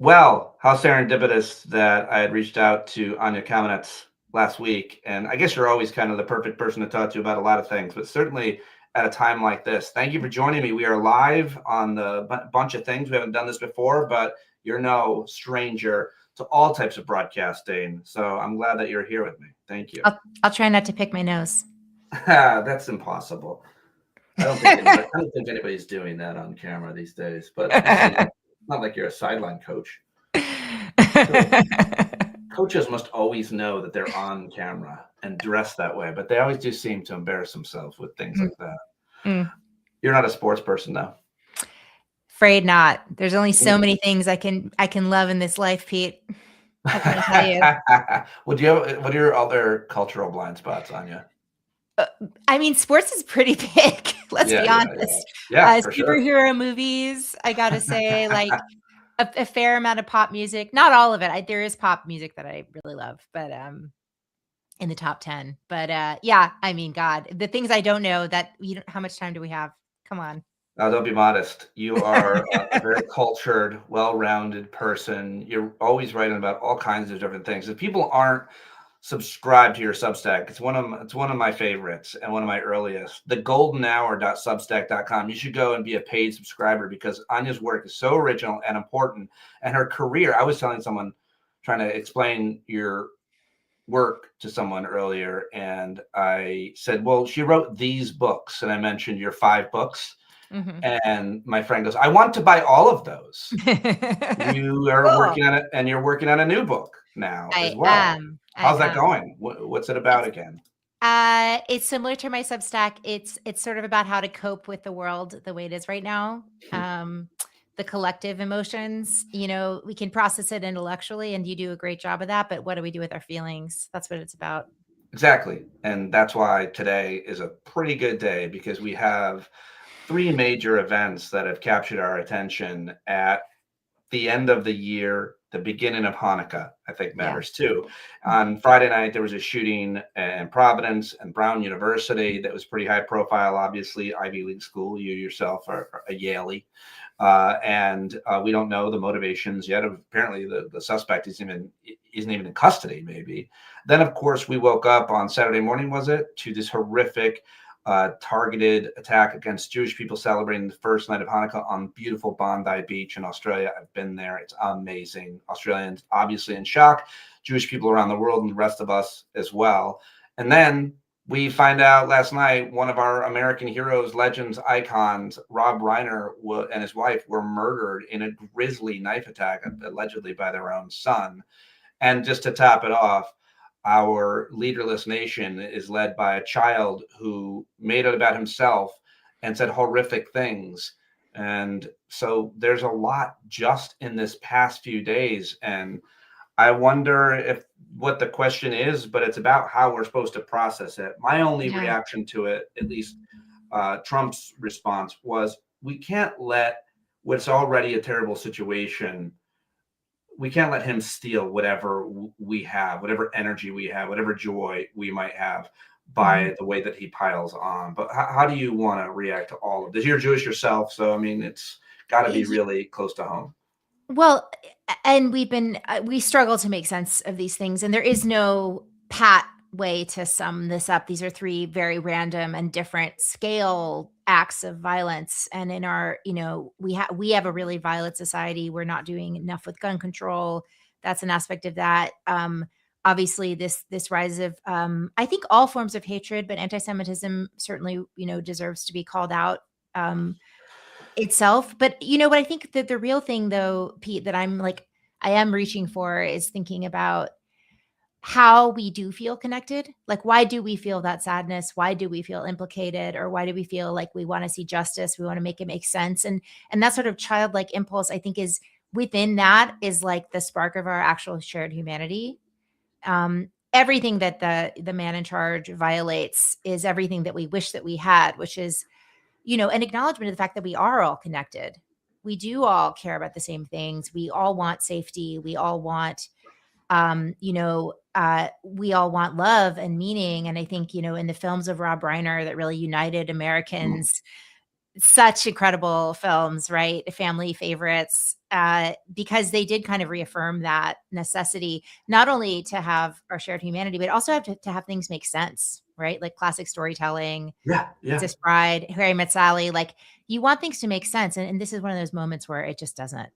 Well, how serendipitous that I had reached out to Anya Kamenetz last week. And I guess you're always kind of the perfect person to talk to about a lot of things, but certainly at a time like this. Thank you for joining me. We are live on the bunch of things. We haven't done this before, but you're no stranger to all types of broadcasting. So I'm glad that you're here with me. Thank you. I'll try not to pick my nose. That's impossible. I don't think anybody's doing that on camera these days, but it's not like you're a sideline coach. Coaches must always know that they're on camera and dress that way, but they always do seem to embarrass themselves with things like that. You're not a sports person, though. Afraid not. There's only so many things I can love in this life, Pete. How can I tell you? What are your other cultural blind spots, Anya? I mean, sports is pretty big. Let's be honest. Yeah, for superhero sure. movies, I gotta say, like a fair amount of pop music. Not all of it. There is pop music that I really love, but in the top 10. But yeah, I mean, God, the things I don't know that how much time do we have? Come on. Now, don't be modest. You are a very cultured, well-rounded person. You're always writing about all kinds of different things. If people aren't subscribed to your Substack, it's one of my favorites and one of my earliest. thegoldenhour.substack.com. You should go and be a paid subscriber because Anya's work is so original and important. And her career, I was telling someone, trying to explain your work to someone earlier, and I said, well, she wrote these books, and I mentioned your 5 books. And my friend goes, I want to buy all of those. You are working on it, and you're working on a new book now as well. How's that going? What's it about again? It's similar to my Substack. It's sort of about how to cope with the world the way it is right now. The collective emotions, we can process it intellectually, and you do a great job of that. But what do we do with our feelings? That's what it's about. Exactly. And that's why today is a pretty good day, because we have 3 major events that have captured our attention at the end of the year. The beginning of Hanukkah, I think, matters too. On Friday night, there was a shooting in Providence and Brown University that was pretty high profile, obviously, Ivy League school. You yourself are a Yalie. And we don't know the motivations yet. Apparently, the suspect isn't even in custody, maybe. Then, of course, we woke up on Saturday morning, was it, to this horrific targeted attack against Jewish people celebrating the first night of Hanukkah on beautiful Bondi Beach in Australia. I've been there. It's amazing. Australians obviously in shock, Jewish people around the world, and the rest of us as well. And then we find out last night one of our American heroes, legends, icons, Rob Reiner, and his wife were murdered in a grisly knife attack, allegedly by their own son. And just to top it off, our leaderless nation is led by a child who made it about himself and said horrific things. And so there's a lot just in this past few days. And I wonder if what the question is, but it's about how we're supposed to process it. My only reaction to it, at least Trump's response, was we can't let what's already a terrible situation, we can't let him steal whatever we have, whatever energy we have, whatever joy we might have by the way that he piles on. But how do you want to react to all of this? You're Jewish yourself, so I mean, it's got to be really close to home. Well, and we struggle to make sense of these things, and there is no pat way to sum this up. These are 3 very random and different scale acts of violence. And in our, we have a really violent society. We're not doing enough with gun control. That's an aspect of that. Obviously this rise of, I think all forms of hatred, but anti-Semitism certainly, deserves to be called out itself. But what I think that the real thing though, Pete, that I am reaching for is thinking about how we do feel connected. Like, why do we feel that sadness? Why do we feel implicated? Or why do we feel like we want to see justice? We want to make it make sense. And that sort of childlike impulse, I think, is within that is like the spark of our actual shared humanity. Everything that the man in charge violates is everything that we wish that we had, which is, an acknowledgement of the fact that we are all connected. We do all care about the same things. We all want safety. We all want we all want love and meaning. And I think, in the films of Rob Reiner that really united Americans, such incredible films, right? Family favorites, because they did kind of reaffirm that necessity, not only to have our shared humanity, but also to have things make sense, right? Like classic storytelling, Yeah, yeah. Princess Bride, Harry Met Sally. Like you want things to make sense, and this is one of those moments where it just doesn't.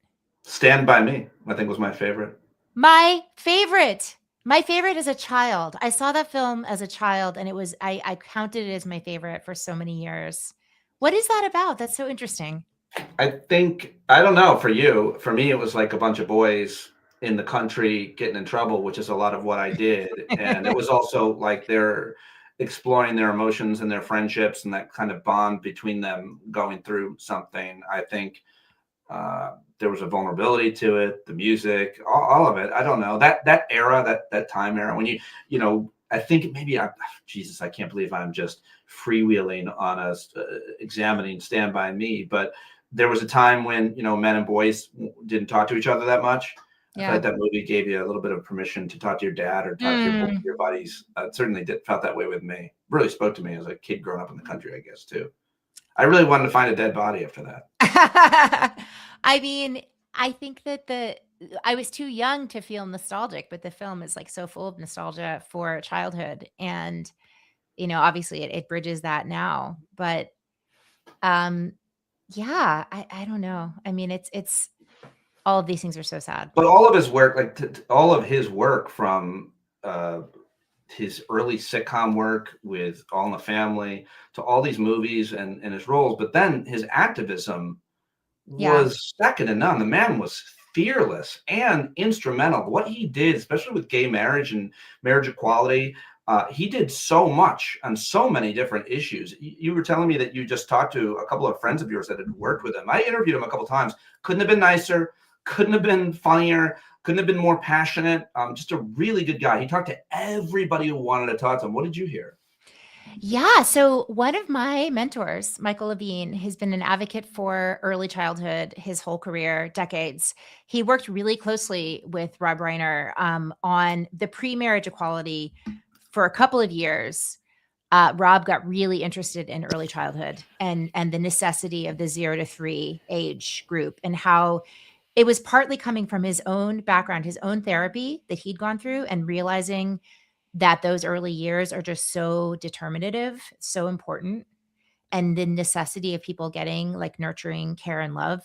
Stand by Me, I think, was my favorite. My favorite. My favorite as a child. I saw that film as a child, and it was I counted it as my favorite for so many years. What is that about? That's so interesting. I think, I don't know for you. For me, it was like a bunch of boys in the country getting in trouble, which is a lot of what I did. And it was also like they're exploring their emotions and their friendships and that kind of bond between them going through something. I think there was a vulnerability to it, the music, all of it. I don't know that era, that time era when you know, I think maybe Jesus, I can't believe I'm just freewheeling on us, examining Stand By Me, but there was a time when, you know, men and boys didn't talk to each other that much. I felt Yeah. like that movie gave you a little bit of permission to talk to your dad or talk to Mm. your buddies. It certainly felt that way with me. Really spoke to me as a kid growing up in the country, I guess, too. I really wanted to find a dead body after that. I mean, I think that I was too young to feel nostalgic, but the film is like so full of nostalgia for childhood, and obviously it bridges that now. But um, yeah, I don't know. I mean, it's all of these things are so sad. But all of his work, like all of his work from uh, his early sitcom work with All in the Family to all these movies and his roles, but then his activism Yeah, was second to none. The man was fearless and instrumental. What he did, especially with gay marriage and marriage equality, he did so much on so many different issues. You were telling me that you just talked to a couple of friends of yours that had worked with him. I interviewed him a couple of times. Couldn't have been nicer. Couldn't have been funnier. Couldn't have been more passionate. Just a really good guy. He talked to everybody who wanted to talk to him. What did you hear? yeah. So one of my mentors, Michael Levine, has been an advocate for early childhood his whole career, decades. He worked really closely with Rob Reiner on the pre-marriage equality for a couple of years. Rob got really interested in early childhood and the necessity of the 0 to 3 age group, and how it was partly coming from his own background, his own therapy that he'd gone through, and realizing that those early years are just so determinative, so important, and the necessity of people getting like nurturing care and love.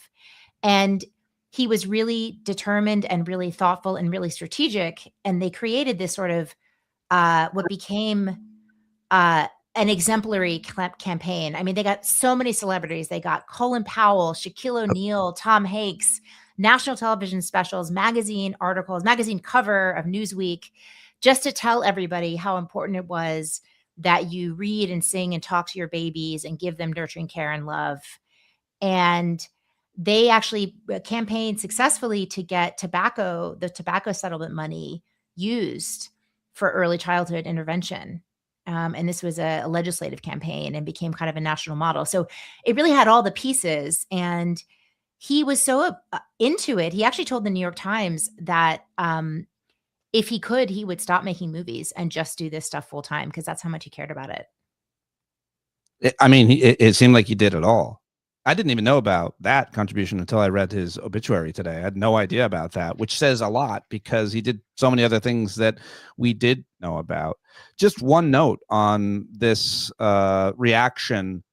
And he was really determined and really thoughtful and really strategic. And they created this sort of what became uh, an exemplary campaign. I mean, they got so many celebrities. They got Colin Powell, Shaquille O'Neal, Tom Hanks, national television specials, magazine articles, magazine cover of Newsweek, just to tell everybody how important it was that you read and sing and talk to your babies and give them nurturing care and love. And they actually campaigned successfully to get the tobacco settlement money used for early childhood intervention. And this was a legislative campaign and became kind of a national model. So it really had all the pieces. And he was so into it. He actually told the New York Times that if he could, he would stop making movies and just do this stuff full time, because that's how much he cared about it. I mean, it seemed like he did it all. I didn't even know about that contribution until I read his obituary today. I had no idea about that, which says a lot because he did so many other things that we did know about. Just one note on this reaction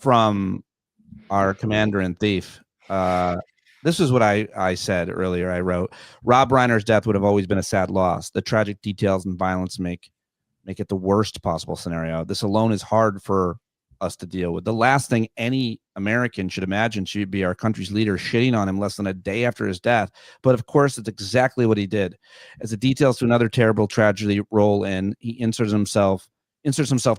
from our commander in Thief. This is what I said earlier. I wrote, Rob Reiner's death would have always been a sad loss. The tragic details and violence make it the worst possible scenario. This alone is hard for us to deal with. The last thing any American should imagine should be our country's leader shitting on him less than a day after his death. But of course, it's exactly what he did. As the details to another terrible tragedy roll in, he inserts himself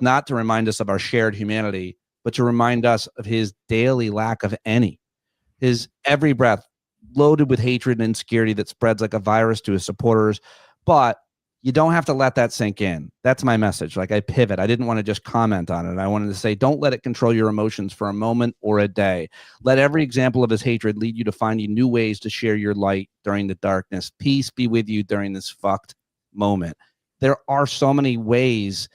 not to remind us of our shared humanity, but to remind us of his daily lack of any. His every breath loaded with hatred and insecurity that spreads like a virus to his supporters. But you don't have to let that sink in. That's my message. Like, I pivot. I didn't want to just comment on it. I wanted to say, don't let it control your emotions for a moment or a day. Let every example of his hatred lead you to finding new ways to share your light during the darkness. Peace be with you during this fucked moment. There are so many ways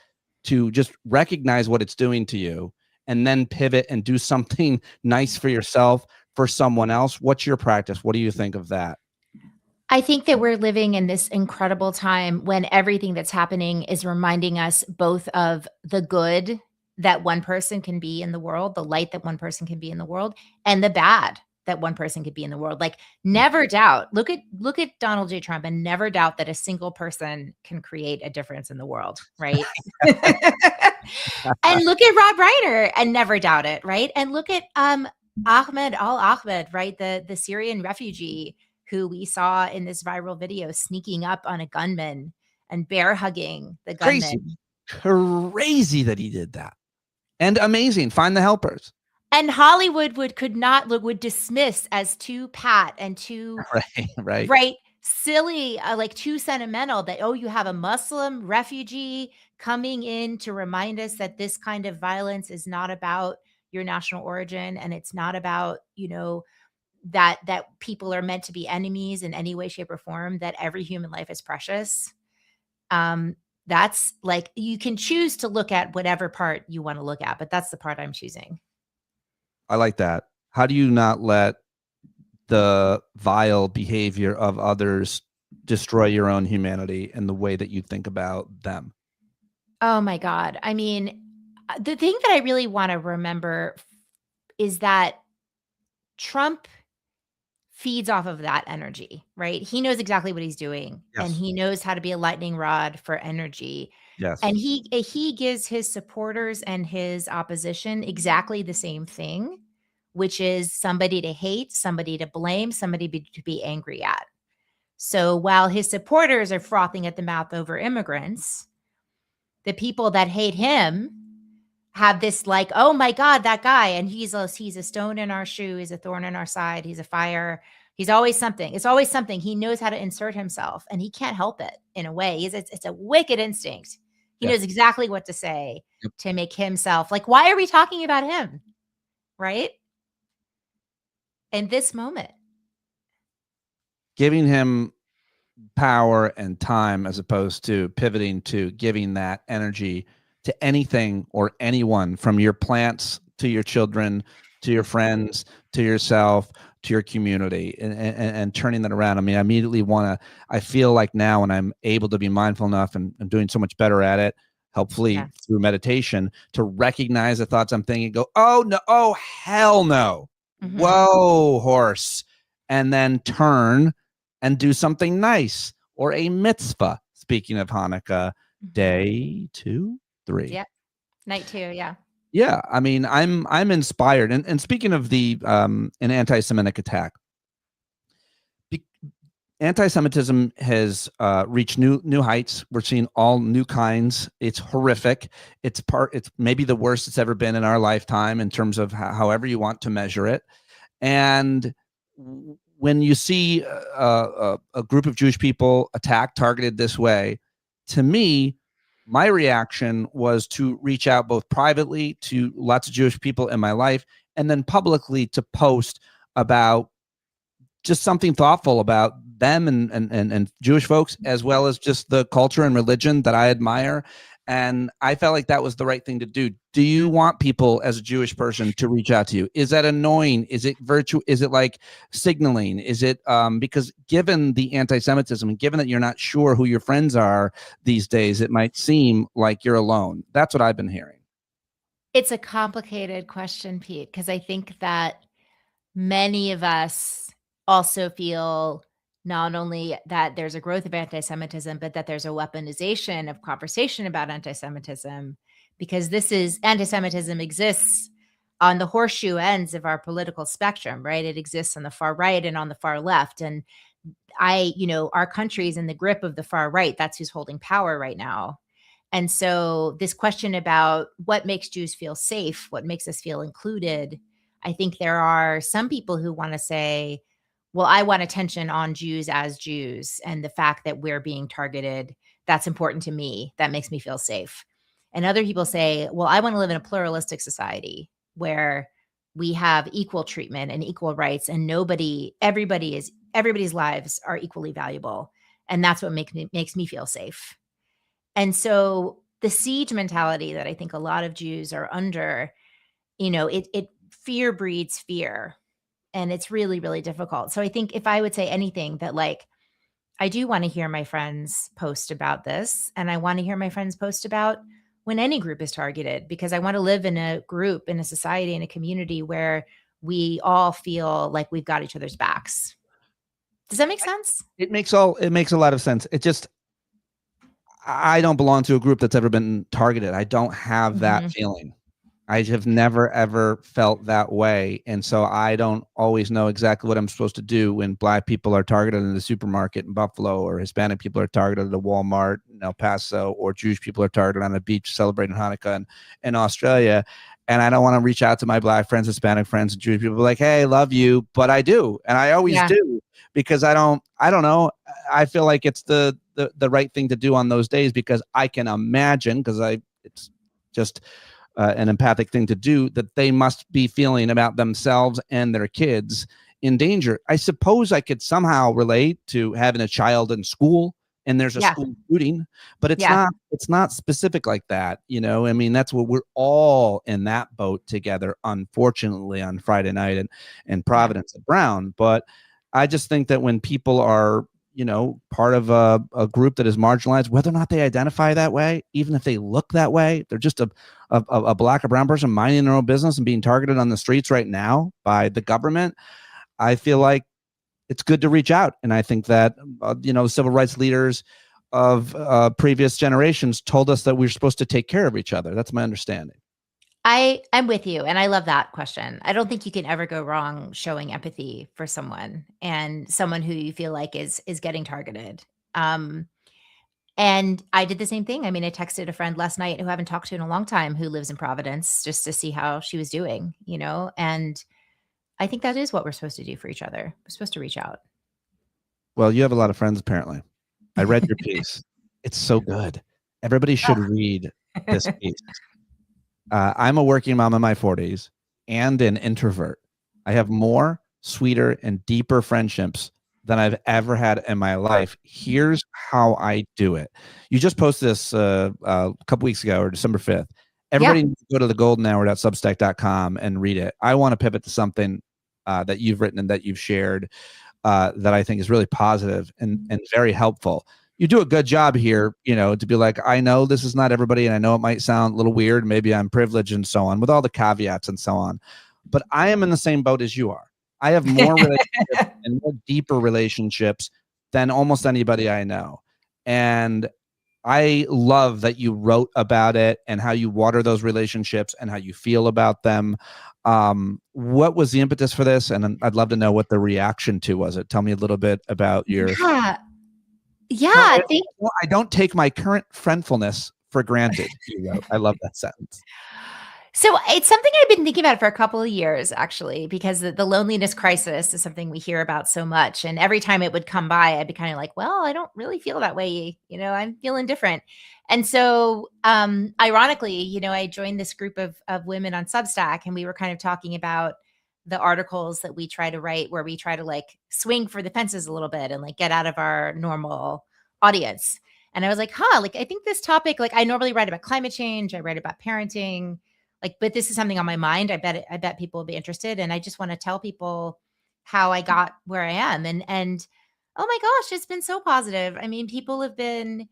to just recognize what it's doing to you and then pivot and do something nice for yourself, for someone else? What's your practice? What do you think of that? I think that we're living in this incredible time when everything that's happening is reminding us both of the good that one person can be in the world, the light that one person can be in the world, and the bad that one person could be in the world. Like, never doubt. Look at Donald J. Trump and never doubt that a single person can create a difference in the world, right? And look at Rob Reiner and never doubt it, right? And look at Ahmed al-Ahmed, right? The Syrian refugee who we saw in this viral video sneaking up on a gunman and bear hugging the gunman. Crazy that he did that. And amazing. Find the helpers. And Hollywood would dismiss as too pat and too right. Silly, like too sentimental that, oh, you have a Muslim refugee coming in to remind us that this kind of violence is not about your national origin, and it's not about, that people are meant to be enemies in any way, shape, or form, that every human life is precious. That's like, you can choose to look at whatever part you want to look at, but that's the part I'm choosing. I like that. How do you not let the vile behavior of others destroy your own humanity and the way that you think about them? Oh my God. I mean, the thing that I really want to remember is that Trump feeds off of that energy, right? He knows exactly what he's doing, Yes. and he knows how to be a lightning rod for energy. Yes. And he gives his supporters and his opposition exactly the same thing, which is somebody to hate, somebody to blame, somebody to be angry at. So while his supporters are frothing at the mouth over immigrants, the people that hate him have this like, oh my God, that guy, and he's a stone in our shoe, he's a thorn in our side, he's a fire, he's always something. It's always something. He knows how to insert himself, and he can't help it in a way. It's a wicked instinct. He knows exactly what to say to make himself like, why are we talking about him? Right? In this moment. Giving him power and time as opposed to pivoting to giving that energy to anything or anyone, from your plants to your children, to your friends, to yourself, to your community, and turning that around. I mean, I feel like now, when I'm able to be mindful enough, and I'm doing so much better at it, hopefully through meditation, to recognize the thoughts I'm thinking, go, oh no, oh hell no, whoa horse, and then turn and do something nice, or a mitzvah. Speaking of Hanukkah, day 2, 3. Yeah. Night 2. Yeah. Yeah. I mean, I'm inspired. And speaking of an anti-Semitic attack, anti-Semitism has reached new heights. We're seeing all new kinds. It's horrific. It's maybe the worst it's ever been in our lifetime, in terms of however you want to measure it. And when you see a group of Jewish people attacked, targeted this way, to me, my reaction was to reach out both privately to lots of Jewish people in my life, and then publicly to post about just something thoughtful about them and Jewish folks, as well as just the culture and religion that I admire. And I felt like that was the right thing to do. Do you want people, as a Jewish person, to reach out to you? Is that annoying? Is it Is it like signaling? Is it because given the anti-Semitism, and given that you're not sure who your friends are these days, it might seem like you're alone. That's what I've been hearing. It's a complicated question, Pete, because I think that many of us also feel not only that there's a growth of anti-Semitism, but that there's a weaponization of conversation about anti-Semitism, because anti-Semitism exists on the horseshoe ends of our political spectrum, right? It exists on the far right and on the far left. And our country is in the grip of the far right. That's who's holding power right now. And so this question about what makes Jews feel safe, what makes us feel included, I think there are some people who want to say, well, I want attention on Jews as Jews, and the fact that we're being targeted, that's important to me. That makes me feel safe. And other people say, well, I want to live in a pluralistic society where we have equal treatment and equal rights, and everybody's lives are equally valuable. And that's what makes me feel safe. And so the siege mentality that I think a lot of Jews are under it fear breeds fear, and it's really, really difficult. So I think if I would say anything, that like, I do want to hear my friends post about this, and I want to hear my friends post about when any group is targeted, because I want to live in a group, in a society, in a community where we all feel like we've got each other's backs. Does that make sense? It makes a lot of sense. It just, I don't belong to a group that's ever been targeted. I don't have that feeling. I have never, ever felt that way. And so I don't always know exactly what I'm supposed to do when Black people are targeted in the supermarket in Buffalo, or Hispanic people are targeted at a Walmart in El Paso, or Jewish people are targeted on a beach celebrating Hanukkah in Australia. And I don't want to reach out to my Black friends, Hispanic friends, and Jewish people like, hey, love you. But I do. And I always do, because I don't know. I feel like it's the right thing to do on those days, because I can imagine, because it's just an empathic thing to do, that they must be feeling about themselves and their kids in danger. I suppose I could somehow relate to having a child in school and there's a school shooting, but it's not specific like that. I mean, that's what we're all in that boat together, unfortunately, on Friday night in Providence at Brown. But I just think that when people are, part of a group that is marginalized, whether or not they identify that way, even if they look that way, they're just a Black or brown person minding their own business and being targeted on the streets right now by the government. I feel like it's good to reach out. And I think that, civil rights leaders of previous generations told us that we're supposed to take care of each other. That's my understanding. I'm with you. And I love that question. I don't think you can ever go wrong showing empathy for someone, and someone who you feel like is getting targeted. And I did the same thing. I mean, I texted a friend last night who I haven't talked to in a long time, who lives in Providence, just to see how she was doing, and I think that is what we're supposed to do for each other. We're supposed to reach out. Well, you have a lot of friends, apparently. I read your piece. It's so good. Everybody should read this piece. I'm a working mom in my 40s and an introvert. I have more, sweeter, and deeper friendships than I've ever had in my life. Here's how I do it. You just posted this a couple weeks ago, or December 5th. Everybody needs to go to thegoldenhour.substack.com and read it. I want to pivot to something that you've written and that you've shared that I think is really positive and very helpful. You do a good job here, to be like, I know this is not everybody, and I know it might sound a little weird. Maybe I'm privileged and so on, with all the caveats and so on. But I am in the same boat as you are. I have more relationships and more deeper relationships than almost anybody I know. And I love that you wrote about it and how you water those relationships and how you feel about them. What was the impetus for this? And I'd love to know what the reaction to was it. Tell me a little bit about your... Yeah, I don't take my current friendfulness for granted. You wrote. I love that sentence. So it's something I've been thinking about for a couple of years, actually, because the loneliness crisis is something we hear about so much. And every time it would come by, I'd be kind of like, well, I don't really feel that way. I'm feeling different. And so ironically, I joined this group of women on Substack, and we were kind of talking about the articles that we try to write, where we try to like swing for the fences a little bit and like get out of our normal audience. And I was like, I think this topic, like I normally write about climate change, I write about parenting, but this is something on my mind. I bet people will be interested. And I just want to tell people how I got where I am. And oh my gosh, it's been so positive. I mean, people have been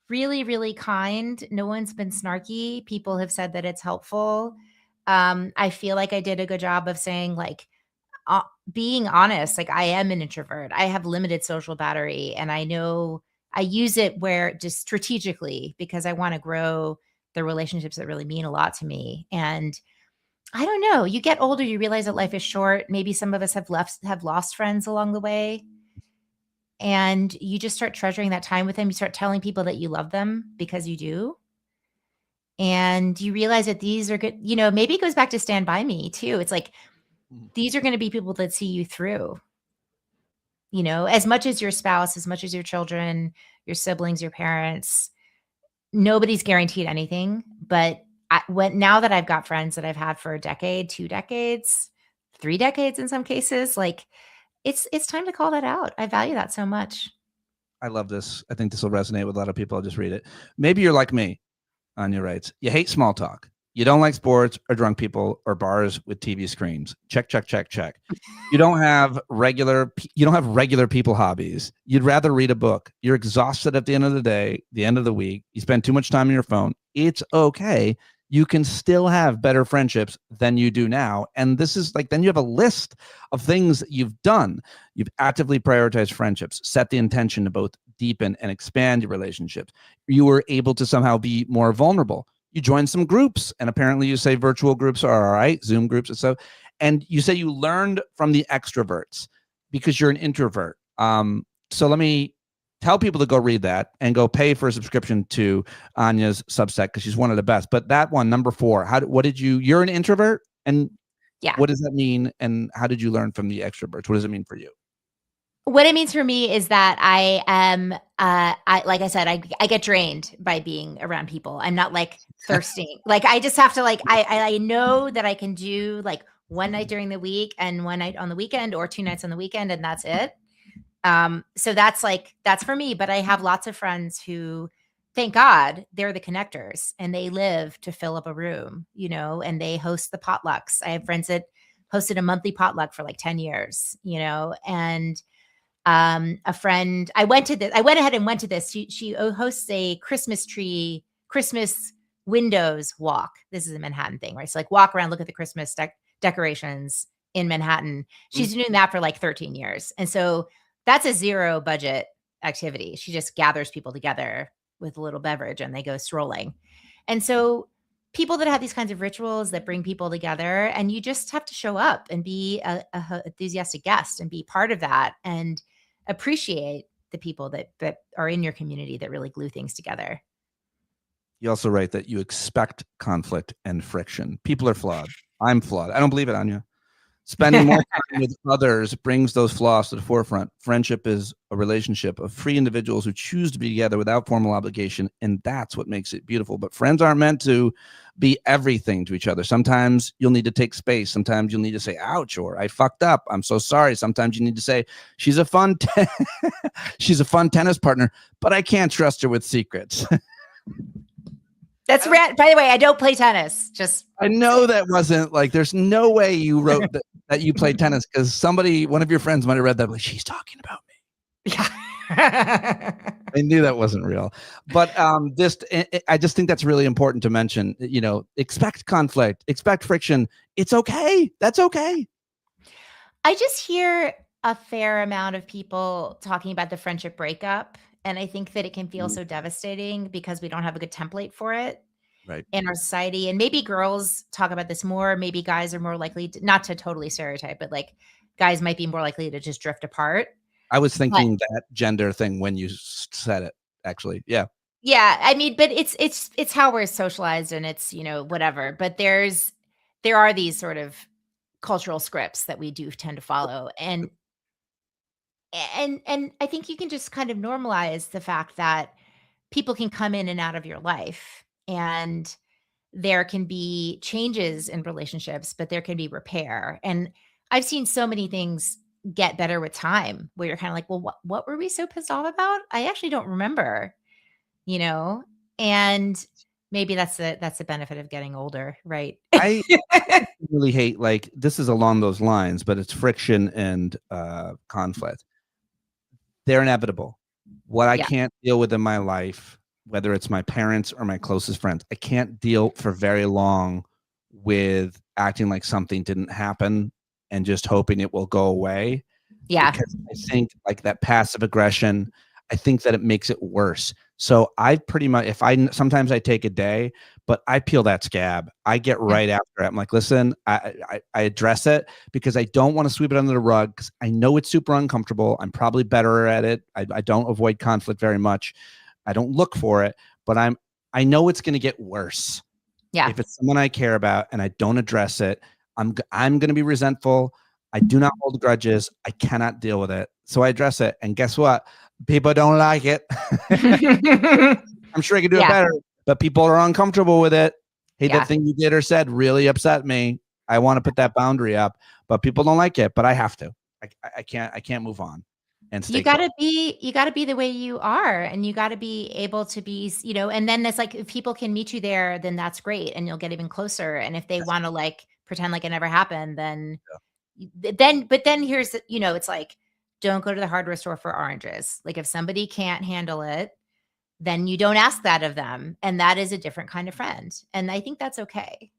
really, really kind. No one's been snarky. People have said that it's helpful. I feel like I did a good job of saying, like, being honest. Like, I am an introvert. I have limited social battery, and I know I use it where just strategically, because I want to grow the relationships that really mean a lot to me. And I don't know, you get older, you realize that life is short. Maybe some of us have lost friends along the way. And you just start treasuring that time with them. You start telling people that you love them, because you do. And you realize that these are good, maybe it goes back to Stand By Me too. It's like, these are going to be people that see you through, as much as your spouse, as much as your children, your siblings, your parents. Nobody's guaranteed anything. But now that I've got friends that I've had for a decade, 2 decades, 3 decades in some cases, like it's time to call that out. I value that so much. I love this. I think this will resonate with a lot of people. I'll just read it. Maybe you're like me. Anya writes, you hate small talk. You don't like sports or drunk people or bars with TV screens. Check, check, check, check. You don't have regular people hobbies. You'd rather read a book. You're exhausted at the end of the day, the end of the week. You spend too much time on your phone. It's okay. You can still have better friendships than you do now. And this is like, then you have a list of things that you've done. You've actively prioritized friendships, set the intention to both deepen and expand your relationships. You were able to somehow be more vulnerable. You join some groups, and apparently you say virtual groups are all right, Zoom groups and so. And you say you learned from the extroverts because you're an introvert. So let me tell people to go read that and go pay for a subscription to Anya's Substack because she's one of the best. But that one, number 4, you're an introvert, and Yeah. what does that mean? And how did you learn from the extroverts? What does it mean for you? What it means for me is that I am, like I said, I get drained by being around people. I'm not like thirsting. Like I just have to I know that I can do like one night during the week and one night on the weekend or 2 nights on the weekend, and that's it. So that's for me. But I have lots of friends who, thank God, they're the connectors and they live to fill up a room, and they host the potlucks. I have friends that hosted a monthly potluck for like 10 years, and a friend, I went ahead and went to this. She hosts a Christmas windows walk. This is a Manhattan thing, right? So like walk around, look at the Christmas decorations in Manhattan. She's doing that for like 13 years. And so that's a zero budget activity. She just gathers people together with a little beverage and they go strolling. And so people that have these kinds of rituals that bring people together, and you just have to show up and be a enthusiastic guest and be part of that and appreciate the people that are in your community that really glue things together. You also write that you expect conflict and friction. People are flawed. I'm flawed. I don't believe it, Anya. Spending more time with others brings those flaws to the forefront. Friendship is a relationship of free individuals who choose to be together without formal obligation, and that's what makes it beautiful. But friends aren't meant to be everything to each other. Sometimes you'll need to take space. Sometimes you'll need to say, ouch, or I fucked up. I'm so sorry. Sometimes you need to say, she's a fun tennis partner, but I can't trust her with secrets. That's rad. By the way, I don't play tennis. I know that wasn't like, there's no way you wrote that you play tennis because one of your friends might have read that like, she's talking about me. Yeah. I knew that wasn't real. But I just think that's really important to mention, expect conflict, expect friction. It's okay. That's okay. I just hear a fair amount of people talking about the friendship breakup. And I think that it can feel so devastating because we don't have a good template for it in our society. And maybe girls talk about this more. Maybe guys are more likely to, not to totally stereotype, but like guys might be more likely to just drift apart. I was thinking that gender thing when you said it, actually. Yeah. Yeah. I mean, but it's how we're socialized and it's, whatever. But there are these sort of cultural scripts that we do tend to follow. And I think you can just kind of normalize the fact that people can come in and out of your life and there can be changes in relationships, but there can be repair. And I've seen so many things get better with time where you're kind of like, well, what were we so pissed off about? I actually don't remember, and maybe that's the benefit of getting older. Right. I really hate, like, this is along those lines, but it's friction and conflict. They're inevitable. What I can't deal with in my life, whether it's my parents or my closest friends, I can't deal for very long with acting like something didn't happen and just hoping it will go away. Yeah. Because I think like that passive aggression, I think that it makes it worse. So I pretty much, sometimes I take a day, but I peel that scab. I get right after it. I'm like, listen, I address it because I don't want to sweep it under the rug because I know it's super uncomfortable. I'm probably better at it. I don't avoid conflict very much. I don't look for it, but I know it's going to get worse. Yeah. If it's someone I care about and I don't address it, I'm going to be resentful. I do not hold grudges. I cannot deal with it. So I address it. And guess what? People don't like it. I'm sure I could do it better, but people are uncomfortable with it. Hey, that thing you did or said really upset me. I want to put that boundary up, but people don't like it, but I have to. I can't move on. and stay You gotta be the way you are, and you gotta be able to be, and then it's like if people can meet you there, then that's great, and you'll get even closer. And if they Yes. want to like pretend like it never happened, then Yeah. but then here's it's like, don't go to the hardware store for oranges. Like if somebody can't handle it, then you don't ask that of them, and that is a different kind of friend. And I think that's okay.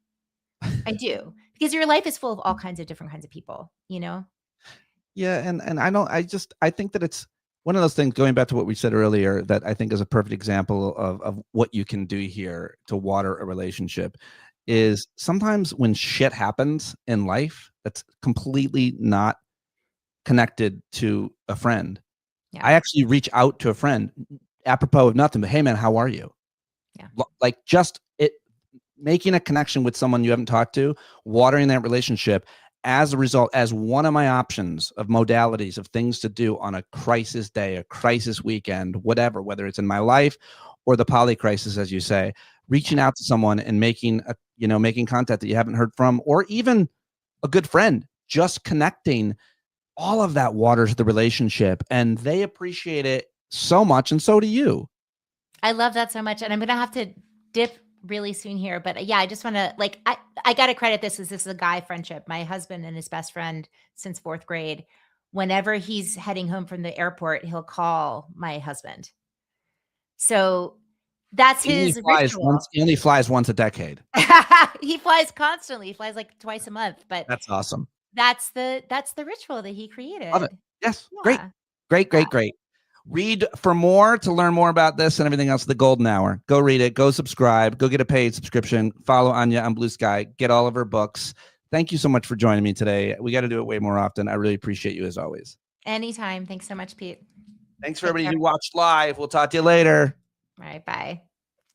I do, because your life is full of all kinds of different kinds of people. Yeah, and I think that it's one of those things, going back to what we said earlier, that I think is a perfect example of what you can do here to water a relationship, is sometimes when shit happens in life that's completely not connected to a friend, Yeah. I actually reach out to a friend apropos of nothing, but hey man, how are you? Yeah. Like just it making a connection with someone you haven't talked to, watering that relationship as a result, as one of my options of modalities of things to do on a crisis day, a crisis weekend, whatever, whether it's in my life or the poly crisis, as you say, reaching out to someone and making contact that you haven't heard from, or even a good friend, just connecting, all of that waters the relationship, and they appreciate it so much. And so do you. I love that so much. And I'm going to have to dip really soon here. But yeah, I just want to I got to credit this is a guy friendship. My husband and his best friend since 4th grade, whenever he's heading home from the airport, he'll call my husband. So that's his ritual. He only flies once a decade. He flies constantly. He flies like twice a month, but That's awesome. that's the ritual that he created. Love it. Yes. Yeah. Great. Read for more to learn more about this and everything else. The Golden Hour. Go read it. Go subscribe. Go get a paid subscription. Follow Anya on Blue Sky. Get all of her books. Thank you so much for joining me today. We got to do it way more often. I really appreciate you as always. Anytime. Thanks so much, Pete. Thanks for everybody who watched live. We'll talk to you later. All right. Bye.